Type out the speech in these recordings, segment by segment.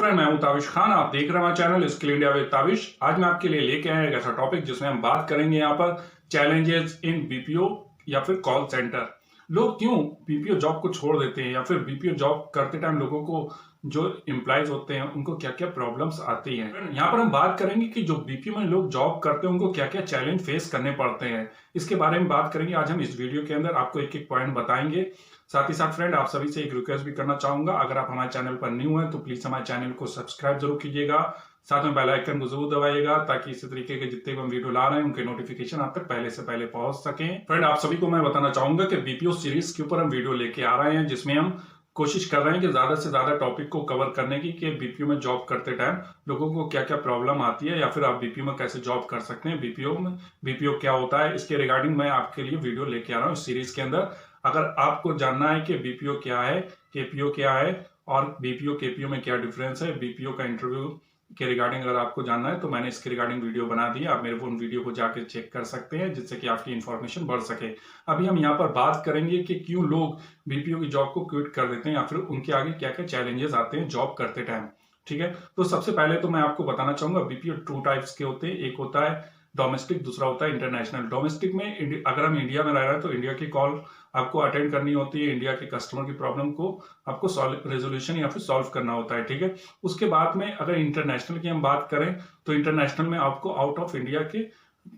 Friend, मैं हूं ताबिश खान। आप देख रहे हैं हमारा channel skill India with Tabish. आज मैं आपके लिए लेके आया एक ऐसा टॉपिक जिसमें हम बात करेंगे यहाँ पर चैलेंजेस इन बीपीओ या फिर कॉल सेंटर। लोग क्यों बीपीओ जॉब को छोड़ देते हैं या फिर बीपीओ जॉब करते टाइम लोगों को जो एम्प्लॉयज होते हैं उनको क्या क्या प्रॉब्लम्स आती हैं। यहाँ पर हम बात करेंगे कि जो बीपीओ में लोग जॉब करते हैं उनको क्या क्या चैलेंज फेस करने पड़ते हैं, इसके बारे में बात करेंगे आज हम इस वीडियो के अंदर। आपको एक एक पॉइंट बताएंगे। साथ ही साथ फ्रेंड, आप सभी से एक रिक्वेस्ट भी करना चाहूंगा, अगर आप हमारे चैनल पर न्यू हैं तो प्लीज हमारे चैनल को सब्सक्राइब जरूर कीजिएगा। साथ में बेल आइकन को जरूर दबाइएगा ताकि इसी तरीके के जितने भी हम वीडियो ला रहे हैं उनके नोटिफिकेशन आप तक पहले से पहले पहुंच सकें। फ्रेंड, आप सभी को मैं बताना चाहूंगा कि बीपीओ सीरीज के ऊपर हम वीडियो लेके आ रहे हैं जिसमें हम कोशिश कर रहे हैं कि ज्यादा से ज्यादा टॉपिक को कवर करने की कि बीपीओ में जॉब करते टाइम लोगों को क्या क्या प्रॉब्लम आती है या फिर आप बीपीओ में कैसे जॉब कर सकते हैं, बीपीओ में बीपीओ क्या होता है, इसके रिगार्डिंग मैं आपके लिए वीडियो लेके आ रहा हूँ इस सीरीज के अंदर। अगर आपको जानना है कि बीपीओ क्या है, केपीओ क्या है और बीपीओ केपीओ में क्या डिफरेंस है, बीपीओ का इंटरव्यू के रिगार्डिंग अगर आपको जानना है तो मैंने इसके रिगार्डिंग वीडियो बना दी है। आप मेरे उन वीडियो को जाकर चेक कर सकते हैं जिससे कि आपकी इन्फॉर्मेशन बढ़ सके। अभी हम यहाँ पर बात करेंगे कि क्यों लोग बीपीओ की जॉब को क्विट कर देते हैं या फिर उनके आगे क्या क्या चैलेंजेस आते हैं जॉब करते टाइम। ठीक है, तो सबसे पहले तो मैं आपको बताना चाहूंगा बीपीओ टू टाइप्स के होते हैं। एक होता है डोमेस्टिक, दूसरा होता है इंटरनेशनल। डोमेस्टिक में अगर हम इंडिया में रह रहे हैं तो इंडिया की कॉल आपको अटेंड करनी होती है, इंडिया के कस्टमर की प्रॉब्लम को आपको रेजोल्यूशन या फिर सॉल्व करना होता है। ठीक है, उसके बाद में अगर इंटरनेशनल की हम बात करें तो इंटरनेशनल में आपको आउट ऑफ इंडिया के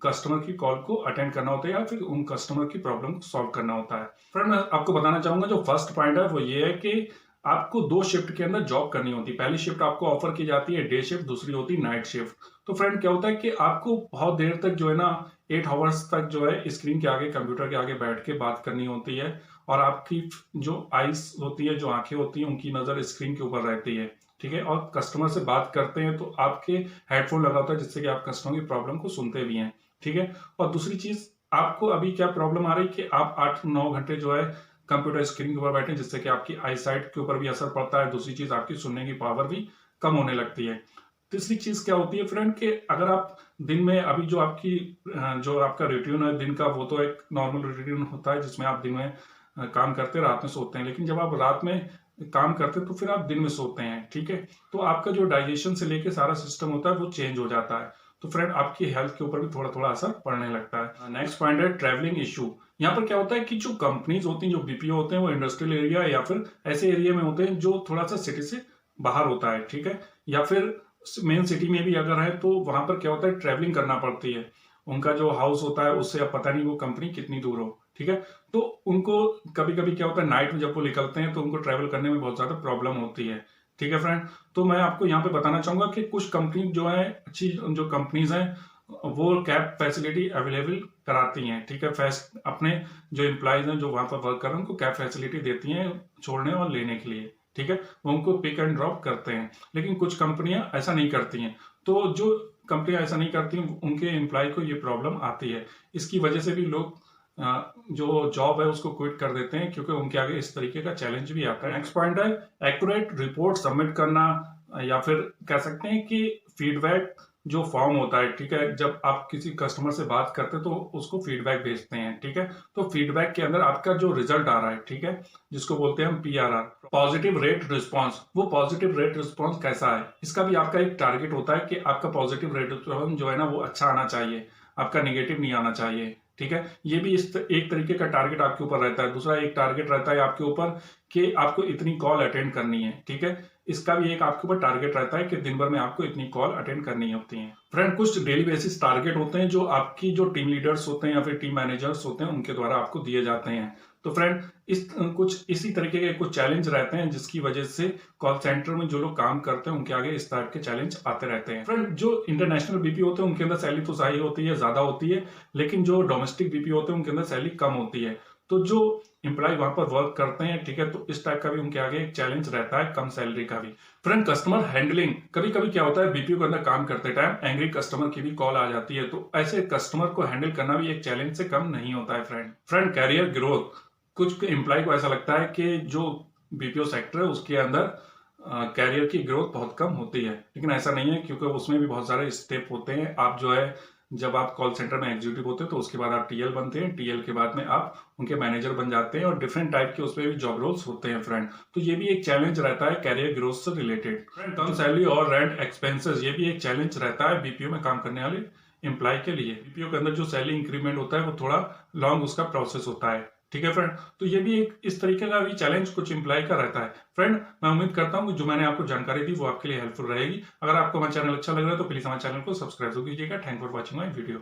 कस्टमर की कॉल को अटेंड करना होता है या फिर उन कस्टमर की प्रॉब्लम को सॉल्व करना होता है। फ्रेंड, मैं आपको बताना चाहूंगा जो फर्स्ट पॉइंट है वो ये है कि आपको दो शिफ्ट के अंदर जॉब करनी होती है। पहली शिफ्ट आपको ऑफर की जाती है डे शिफ्ट, दूसरी होती है नाइट शिफ्ट। तो फ्रेंड क्या होता है कि आपको बहुत देर तक जो है ना 8 आवर्स तक जो है स्क्रीन के आगे कंप्यूटर के आगे बैठ के बात करनी होती है और आपकी जो आईज होती है, जो आंखें होती हैं, उनकी नजर स्क्रीन के ऊपर रहती है। ठीक है, और कस्टमर से बात करते हैं तो आपके हेडफोन लगा होता है जिससे कि आप कस्टमर की प्रॉब्लम को सुनते भी हैं। ठीक है, और दूसरी चीज आपको अभी क्या प्रॉब्लम आ रही है कि आप 8-9 घंटे जो है कंप्यूटर स्क्रीन के ऊपर बैठे जिससे कि आपकी आई साइट के ऊपर भी असर पड़ता है। दूसरी चीज आपकी सुनने की पावर भी कम होने लगती है। तीसरी चीज क्या होती है फ्रेंड कि अगर आप दिन में अभी जो आपकी जो आपका रूटीन है दिन का वो तो एक नॉर्मल रूटीन होता है जिसमें आप दिन में काम करते रात में सोते हैं, लेकिन जब आप रात में काम करते तो फिर आप दिन में सोते हैं। ठीक है, तो आपका जो डाइजेशन से लेके सारा सिस्टम होता है वो चेंज हो जाता है। तो फ्रेंड आपकी हेल्थ के ऊपर भी थोड़ा थोड़ा असर पड़ने लगता है। नेक्स्ट पॉइंट है ट्रैवलिंग इशू। यहाँ पर क्या होता है कि जो कंपनीज होती हैं, जो बीपीओ होते हैं वो इंडस्ट्रियल एरिया या फिर ऐसे एरिया में होते हैं जो थोड़ा सा सिटी से बाहर होता है। ठीक है, या फिर मेन सिटी में भी अगर है तो वहां पर क्या होता है ट्रैवलिंग करना पड़ती है। उनका जो हाउस होता है उससे अब पता नहीं वो कंपनी कितनी दूर हो। ठीक है, तो उनको कभी कभी क्या होता है नाइट में जब वो निकलते हैं तो उनको ट्रैवल करने में बहुत ज्यादा प्रॉब्लम होती है। ठीक है फ्रेंड, तो मैं आपको यहाँ पे बताना चाहूंगा कि कुछ कंपनी जो है अच्छी जो कंपनीज हैं वो कैब फैसिलिटी अवेलेबल कराती हैं। ठीक है, अपने जो एम्प्लॉयज हैं जो वहां पर वर्क कर रहे हैं उनको कैब फैसिलिटी देती हैं छोड़ने और लेने के लिए। ठीक है, वो उनको पिक एंड ड्रॉप करते हैं, लेकिन कुछ कंपनियां ऐसा नहीं करती हैं। तो जो कंपनियां ऐसा नहीं करती उनके एम्प्लॉय को ये प्रॉब्लम आती है। इसकी वजह से भी लोग जो जॉब है उसको क्विट कर देते हैं क्योंकि उनके आगे इस तरीके का चैलेंज भी आता है। नेक्स्ट पॉइंट है एक्यूरेट रिपोर्ट सबमिट करना या फिर कह सकते हैं कि फीडबैक जो फॉर्म होता है। ठीक है, जब आप किसी कस्टमर से बात करते हैं तो उसको फीडबैक भेजते हैं। ठीक है, तो फीडबैक के अंदर आपका जो रिजल्ट आ रहा है, ठीक है, जिसको बोलते हैं हम पीआरआर, पॉजिटिव रेट रिस्पॉन्स। वो पॉजिटिव रेट रिस्पॉन्स कैसा है, इसका भी आपका एक टारगेट होता है कि आपका पॉजिटिव रेट रिस्पॉन्स जो है ना वो अच्छा आना चाहिए, आपका निगेटिव नहीं आना चाहिए। ठीक है, ये भी एक तरीके का टारगेट आपके ऊपर रहता है। दूसरा एक टारगेट रहता है आपके ऊपर कि आपको इतनी कॉल अटेंड करनी है। ठीक है, इसका भी एक आपके ऊपर टारगेट रहता है कि दिन भर में आपको इतनी कॉल अटेंड करनी होती हैं। फ्रेंड, कुछ डेली बेसिस टारगेट होते हैं जो आपकी जो टीम लीडर्स होते हैं या फिर टीम मैनेजर्स होते हैं उनके द्वारा आपको दिए जाते हैं। तो फ्रेंड कुछ इसी तरीके के कुछ चैलेंज रहते हैं जिसकी वजह से कॉल सेंटर में जो लोग काम करते हैं उनके आगे इस टाइप के चैलेंज आते रहते हैं। फ्रेंड, जो इंटरनेशनल बीपी होते हैं उनके अंदर सैलरी तो सही होती है, ज्यादा होती है, लेकिन जो डोमेस्टिक बीपी होते हैं उनके अंदर सैलरी कम होती है। तो जो एम्प्लॉय वहां पर वर्क करते हैं, ठीक है, तो इस टाइप का भी उनके आगे एक चैलेंज रहता है, कम सैलरी का भी। Friend, customer handling. कभी कभी क्या होता है बीपीओ के अंदर काम करते टाइम एंग्री कस्टमर की भी कॉल आ जाती है, तो ऐसे कस्टमर को हैंडल करना भी एक चैलेंज से कम नहीं होता है। Friend career growth. कुछ एम्प्लॉय को ऐसा लगता है कि जो बीपीओ सेक्टर है उसके अंदर कैरियर की ग्रोथ बहुत कम होती है, लेकिन ऐसा नहीं है क्योंकि उसमें भी बहुत सारे स्टेप होते हैं। आप जो है जब आप कॉल सेंटर में एग्जीक्यूटिव होते हैं तो उसके बाद आप टीएल बनते हैं, टीएल के बाद में आप उनके मैनेजर बन जाते हैं और डिफरेंट टाइप के उसमें भी जॉब रोल्स होते हैं फ्रेंड। तो ये भी एक चैलेंज रहता है कैरियर ग्रोथ से रिलेटेड। फ्रेंड, कम सैलरी और रेंट एक्सपेंसेस ये भी एक चैलेंज रहता है बीपीओ में काम करने वाले एम्प्लॉय के लिए। बीपीओ के अंदर जो सैलरी इंक्रीमेंट होता है वो थोड़ा लॉन्ग उसका प्रोसेस होता है। ठीक है फ्रेंड, तो ये भी एक इस तरीके का भी चैलेंज कुछ एम्प्लॉय का रहता है। फ्रेंड, मैं उम्मीद करता हूँ कि जो मैंने आपको जानकारी दी वो आपके लिए हेल्पफुल रहेगी। अगर आपको हमारा चैनल अच्छा लग रहा है तो प्लीज हमारे चैनल को सब्सक्राइब कीजिएगा। Thank for watching my video.